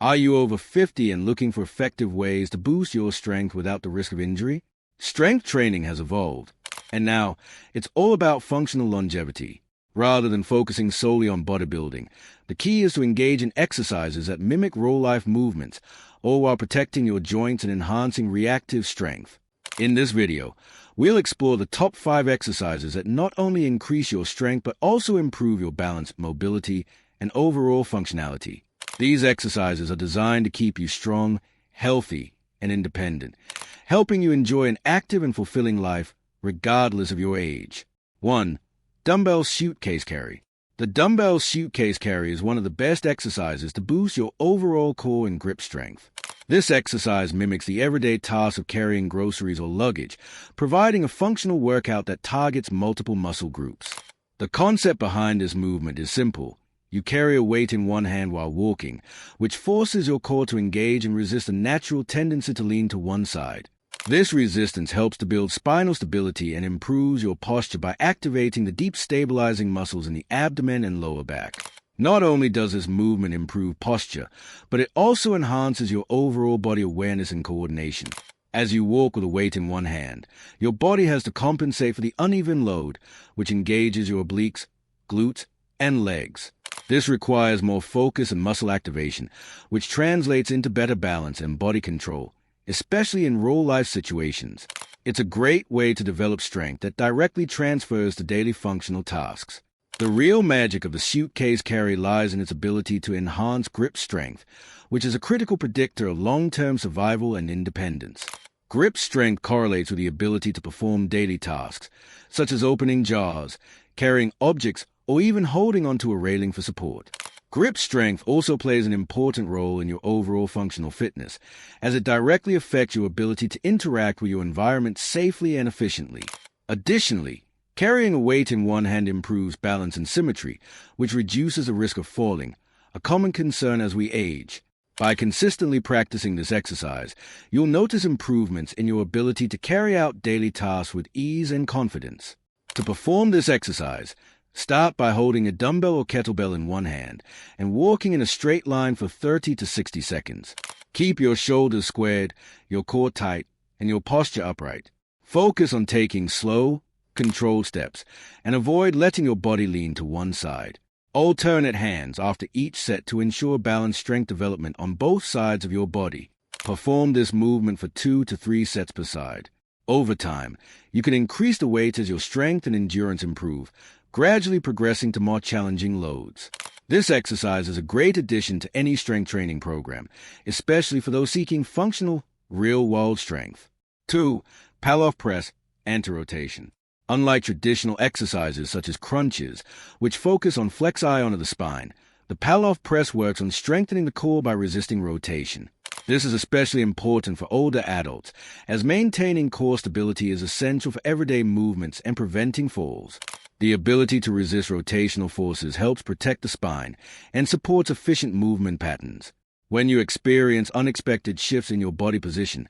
Are you over 50 and looking for effective ways to boost your strength without the risk of injury? Strength training has evolved, and now it's all about functional longevity. Rather than focusing solely on bodybuilding, the key is to engage in exercises that mimic real-life movements, all while protecting your joints and enhancing reactive strength. In this video, we'll explore the top 5 exercises that not only increase your strength but also improve your balance, mobility, and overall functionality. These exercises are designed to keep you strong, healthy, and independent, helping you enjoy an active and fulfilling life regardless of your age. 1. Dumbbell suitcase carry. The dumbbell suitcase carry is one of the best exercises to boost your overall core and grip strength. This exercise mimics the everyday task of carrying groceries or luggage, providing a functional workout that targets multiple muscle groups. The concept behind this movement is simple. You carry a weight in one hand while walking, which forces your core to engage and resist a natural tendency to lean to one side. This resistance helps to build spinal stability and improves your posture by activating the deep stabilizing muscles in the abdomen and lower back. Not only does this movement improve posture, but it also enhances your overall body awareness and coordination. As you walk with a weight in one hand, your body has to compensate for the uneven load, which engages your obliques, glutes, and legs. This requires more focus and muscle activation, which translates into better balance and body control, especially in real-life situations. It's a great way to develop strength that directly transfers to daily functional tasks. The real magic of the suitcase carry lies in its ability to enhance grip strength, which is a critical predictor of long-term survival and independence. Grip strength correlates with the ability to perform daily tasks, such as opening jars, carrying objects, or even holding onto a railing for support. Grip strength also plays an important role in your overall functional fitness, as it directly affects your ability to interact with your environment safely and efficiently. Additionally, carrying a weight in one hand improves balance and symmetry, which reduces the risk of falling, a common concern as we age. By consistently practicing this exercise, you'll notice improvements in your ability to carry out daily tasks with ease and confidence. To perform this exercise, start by holding a dumbbell or kettlebell in one hand and walking in a straight line for 30 to 60 seconds. Keep your shoulders squared, your core tight, and your posture upright. Focus on taking slow, controlled steps and avoid letting your body lean to one side. Alternate hands after each set to ensure balanced strength development on both sides of your body. Perform this movement for 2 to 3 sets per side. Over time, you can increase the weight as your strength and endurance improve, gradually progressing to more challenging loads. This exercise is a great addition to any strength training program, especially for those seeking functional, real-world strength. 2. Palloff press, anti-rotation. Unlike traditional exercises such as crunches, which focus on flexi onto the spine, the Palloff press works on strengthening the core by resisting rotation. This is especially important for older adults, as maintaining core stability is essential for everyday movements and preventing falls. The ability to resist rotational forces helps protect the spine and supports efficient movement patterns. When you experience unexpected shifts in your body position,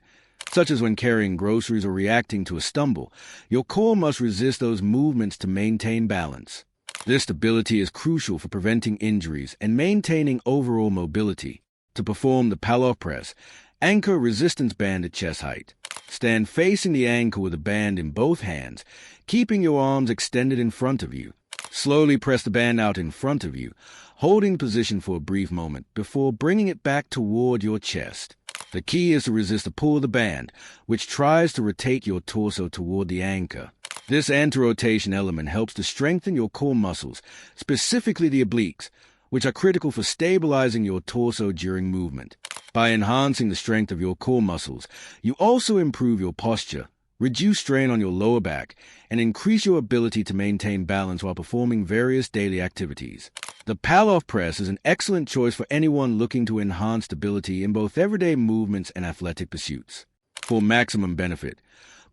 such as when carrying groceries or reacting to a stumble, your core must resist those movements to maintain balance. This stability is crucial for preventing injuries and maintaining overall mobility. To perform the Palloff press, anchor a resistance band at chest height. Stand facing the ankle with a band in both hands, keeping your arms extended in front of you. Slowly press the band out in front of you, holding position for a brief moment before bringing it back toward your chest. The key is to resist the pull of the band, which tries to rotate your torso toward the anchor. This anti-rotation element helps to strengthen your core muscles, specifically the obliques, which are critical for stabilizing your torso during movement. By enhancing the strength of your core muscles, you also improve your posture, reduce strain on your lower back, and increase your ability to maintain balance while performing various daily activities. The Palloff press is an excellent choice for anyone looking to enhance stability in both everyday movements and athletic pursuits. For maximum benefit,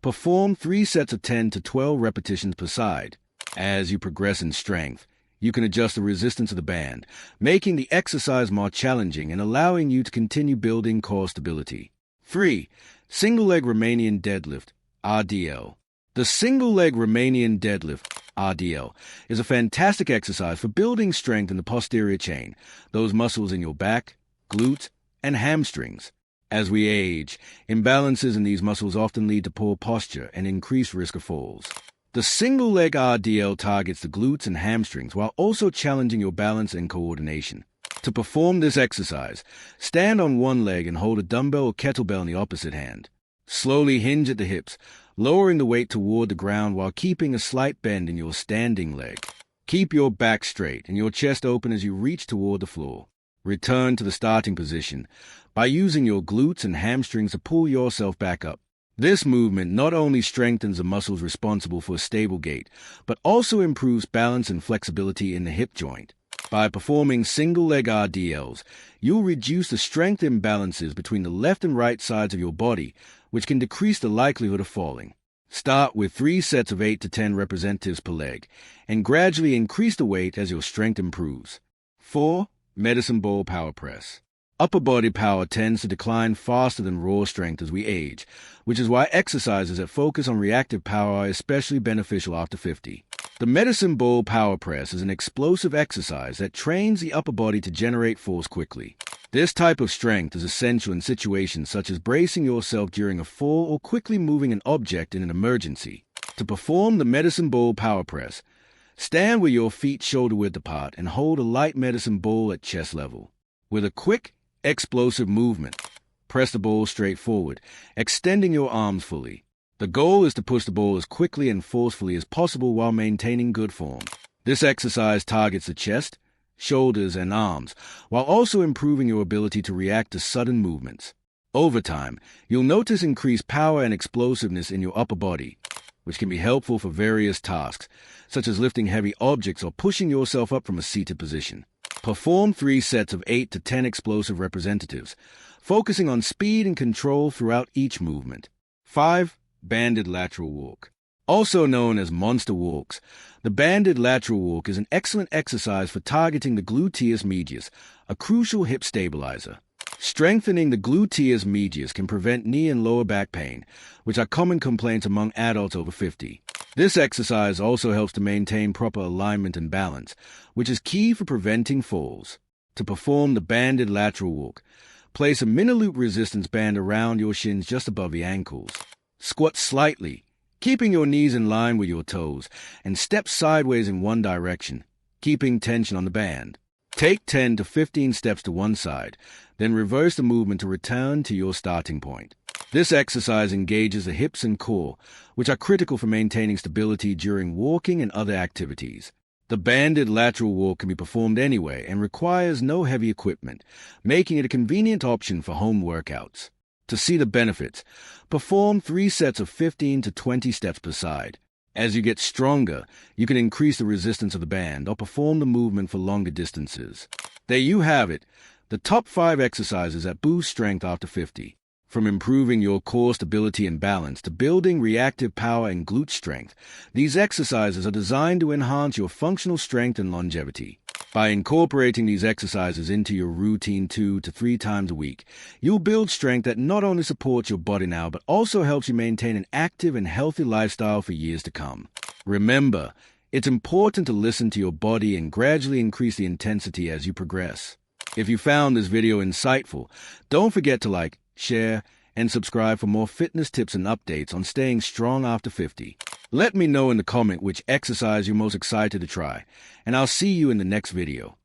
perform 3 sets of 10 to 12 repetitions per side. As you progress in strength, you can adjust the resistance of the band, making the exercise more challenging and allowing you to continue building core stability. 3. Single leg Romanian deadlift, RDL. The single leg Romanian deadlift, RDL, is a fantastic exercise for building strength in the posterior chain, those muscles in your back, glutes, and hamstrings. As we age, imbalances in these muscles often lead to poor posture and increased risk of falls. The single leg RDL targets the glutes and hamstrings while also challenging your balance and coordination. To perform this exercise, stand on one leg and hold a dumbbell or kettlebell in the opposite hand. Slowly hinge at the hips, lowering the weight toward the ground while keeping a slight bend in your standing leg. Keep your back straight and your chest open as you reach toward the floor. Return to the starting position by using your glutes and hamstrings to pull yourself back up. This movement not only strengthens the muscles responsible for a stable gait, but also improves balance and flexibility in the hip joint. By performing single-leg RDLs, you'll reduce the strength imbalances between the left and right sides of your body, which can decrease the likelihood of falling. Start with 3 sets of 8 to 10 representatives per leg, and gradually increase the weight as your strength improves. 4. Medicine Ball Power Press. Upper body power tends to decline faster than raw strength as we age, which is why exercises that focus on reactive power are especially beneficial after 50. The Medicine Ball Power Press is an explosive exercise that trains the upper body to generate force quickly. This type of strength is essential in situations such as bracing yourself during a fall or quickly moving an object in an emergency. To perform the Medicine Ball Power Press, stand with your feet shoulder-width apart and hold a light medicine ball at chest level. With a quick, explosive movement, press the ball straight forward, extending your arms fully. The goal is to push the ball as quickly and forcefully as possible while maintaining good form. This exercise targets the chest, shoulders, and arms, while also improving your ability to react to sudden movements. Over time, you'll notice increased power and explosiveness in your upper body, which can be helpful for various tasks, such as lifting heavy objects or pushing yourself up from a seated position. Perform 3 sets of 8 to 10 explosive representatives, focusing on speed and control throughout each movement. 5. Banded lateral walk. Also known as monster walks, the banded lateral walk is an excellent exercise for targeting the gluteus medius, a crucial hip stabilizer. Strengthening the gluteus medius can prevent knee and lower back pain, which are common complaints among adults over 50. This exercise also helps to maintain proper alignment and balance, which is key for preventing falls. To perform the banded lateral walk, place a mini-loop resistance band around your shins just above the ankles. Squat slightly, keeping your knees in line with your toes, and step sideways in one direction, keeping tension on the band. Take 10 to 15 steps to one side, then reverse the movement to return to your starting point. This exercise engages the hips and core, which are critical for maintaining stability during walking and other activities. The banded lateral walk can be performed anywhere and requires no heavy equipment, making it a convenient option for home workouts. To see the benefits, perform 3 sets of 15 to 20 steps per side. As you get stronger, you can increase the resistance of the band or perform the movement for longer distances. There you have it, the top 5 exercises that boost strength after 50. From improving your core stability and balance to building reactive power and glute strength, these exercises are designed to enhance your functional strength and longevity. By incorporating these exercises into your routine 2 to 3 times a week, you'll build strength that not only supports your body now, but also helps you maintain an active and healthy lifestyle for years to come. Remember, it's important to listen to your body and gradually increase the intensity as you progress. If you found this video insightful, don't forget to like, share, and subscribe for more fitness tips and updates on staying strong after 50. Let me know in the comment which exercise you're most excited to try, and I'll see you in the next video.